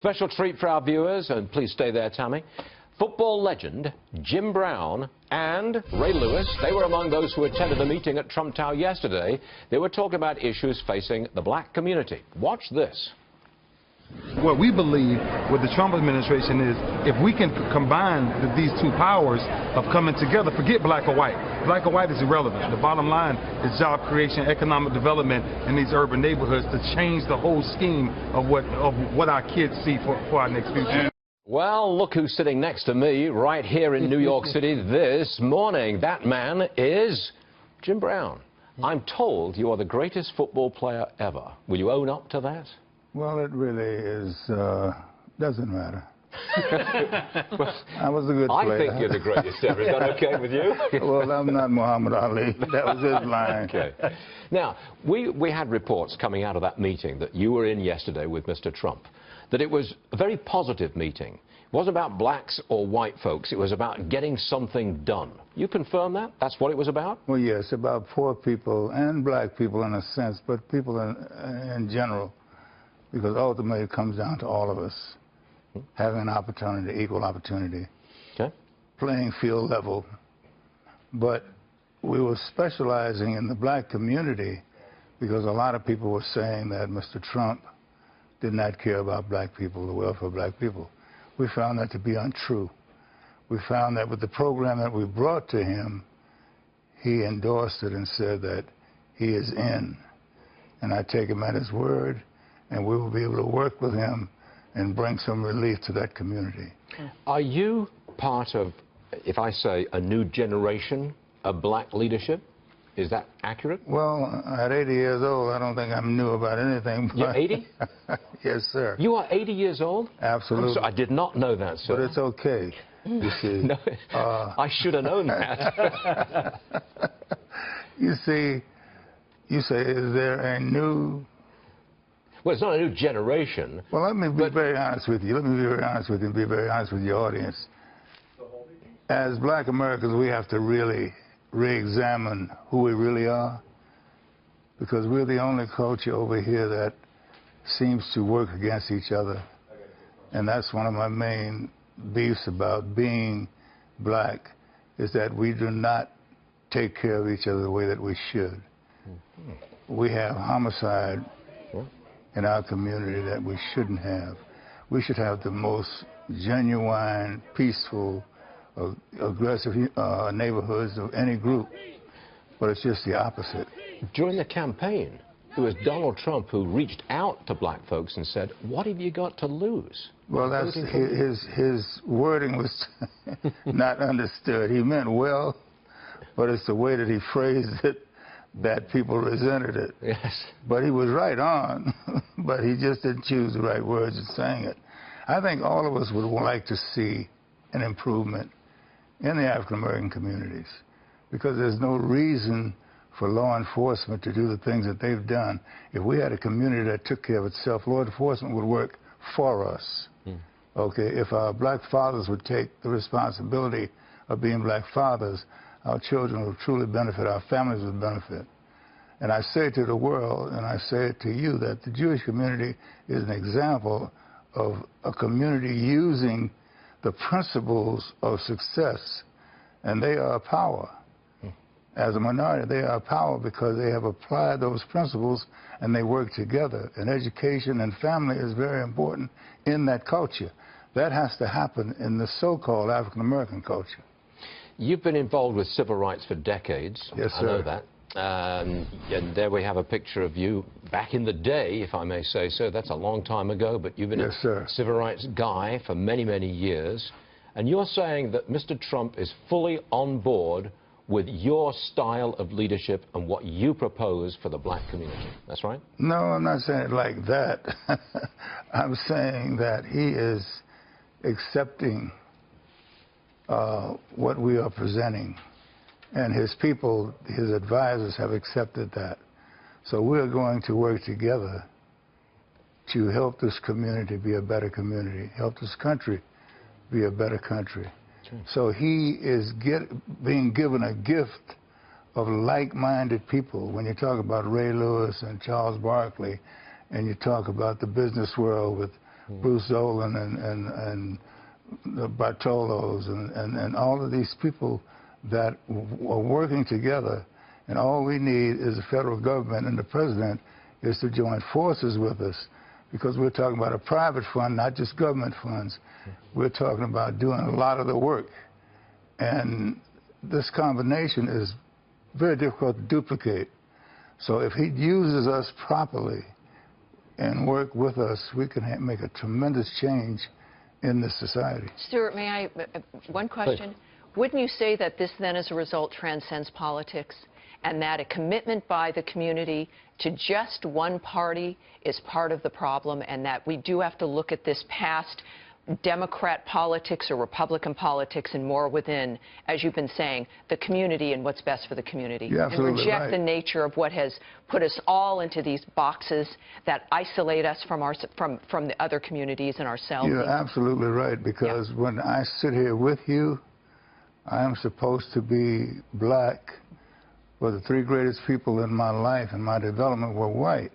Special treat for our viewers, and please stay there, Tammy. Football legend Jim Brown and Ray Lewis, they were among those who attended the meeting at Trump Tower yesterday. They were talking about issues facing the black community. Watch this. What we believe with the Trump administration is if we can combine these two powers of coming together, forget black or white. Black or white is irrelevant. The bottom line is job creation, economic development in these urban neighborhoods to change the whole scheme of what our kids see for our next future. Well, look who's sitting next to me right here in New York City this morning. That man is Jim Brown. I'm told you are the greatest football player ever. Will you own up to that? Well, it really is, doesn't matter. I was a good player. I think you're the greatest ever. Is that okay with you? Well, I'm not Muhammad Ali. That was his line. Okay. Now, we had reports coming out of that meeting that you were in yesterday with Mr. Trump, that it was a very positive meeting. It wasn't about blacks or white folks. It was about getting something done. You confirm that? That's what it was about? Well, yes, about poor people and black people in a sense, but people in general. Because ultimately it comes down to all of us having an opportunity, equal opportunity, okay, playing field level. But we were specializing in the black community because a lot of people were saying that Mr. Trump did not care about black people, the welfare of black people. We found that to be untrue. We found that with the program that we brought to him, he endorsed it and said that he is in. And I take him at his word. And we will be able to work with him and bring some relief to that community. Are you part of, if I say, a new generation of black leadership? Is that accurate? Well, at 80 years old, I don't think I'm new about anything. You're 80? Yes, sir. You are 80 years old? Absolutely. I did not know that, sir. But it's okay, you see. No, I should have known that. You see, you say, is there a new... Well, it's not a new generation. Well, let me be very honest with you. Let me be very honest with you and be very honest with your audience. As black Americans, we have to really re-examine who we really are, because we're the only culture over here that seems to work against each other. And that's one of my main beefs about being black, is that we do not take care of each other the way that we should. We have homicide in our community that we shouldn't have. We should have the most genuine, peaceful, aggressive neighborhoods of any group, but it's just the opposite. During the campaign, it was Donald Trump who reached out to black folks and said, what have you got to lose? Well, that's his wording was not understood. He meant well, but it's the way that he phrased it that people resented it. Yes. But he was right on, but he just didn't choose the right words in saying it. I think all of us would like to see an improvement in the African-American communities, because there's no reason for law enforcement to do the things that they've done. If we had a community that took care of itself, law enforcement would work for us. Okay, if our black fathers would take the responsibility of being black fathers, our children will truly benefit, our families will benefit. And I say to the world, and I say it to you, that the Jewish community is an example of a community using the principles of success, and they are a power. As a minority, they are a power because they have applied those principles and they work together. And education and family is very important in that culture. That has to happen in the so-called African-American culture. You've been involved with civil rights for decades. Yes, sir. I know that. And there we have a picture of you back in the day, if I may say so. That's a long time ago, but you've been a civil rights guy for many, many years. And you're saying that Mr. Trump is fully on board with your style of leadership and what you propose for the black community. That's right? No, I'm not saying it like that. I'm saying that he is accepting what we are presenting, and his people, his advisors, have accepted that. So we're going to work together to help this community be a better community, help this country be a better country. Sure. So he is being given a gift of like-minded people. When you talk about Ray Lewis and Charles Barkley, and you talk about the business world with Bruce Dolan and the Bartolos and all of these people that are working together, and all we need is the federal government and the president is to join forces with us, because we're talking about a private fund, not just government funds. We're talking about doing a lot of the work. And this combination is very difficult to duplicate. So if he uses us properly and work with us, we can make a tremendous change in this society. Stuart, may I, one question? Please. Wouldn't you say that this then as a result transcends politics, and that a commitment by the community to just one party is part of the problem, and that we do have to look at this past Democrat politics or Republican politics and more within, as you've been saying, the community and what's best for the community? You're absolutely and reject right. the nature of what has put us all into these boxes that isolate us from the other communities and ourselves. You're absolutely right, because when I sit here with you, I am supposed to be black, but the three greatest people in my life and my development were white.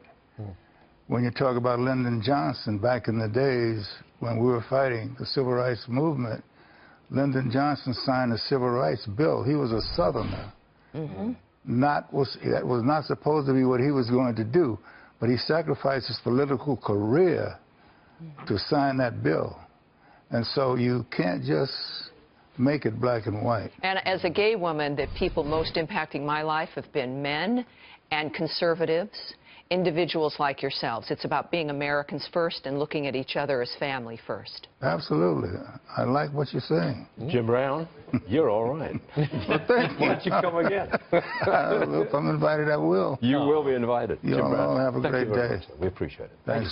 When you talk about Lyndon Johnson, back in the days when we were fighting the civil rights movement, Lyndon Johnson signed the civil rights bill. He was a Southerner. That was not supposed to be what he was going to do, but he sacrificed his political career to sign that bill. And so you can't just make it black and white. And as a gay woman, the people most impacting my life have been men and conservatives, individuals like yourselves. It's about being Americans first and looking at each other as family first. Absolutely. I like what you're saying. Jim Brown, you're all right. Well, thank you. Why don't you come again? If I'm invited, I will. You will be invited. You Jim Brown, all have a thank great you very day. much. We appreciate it. Thanks.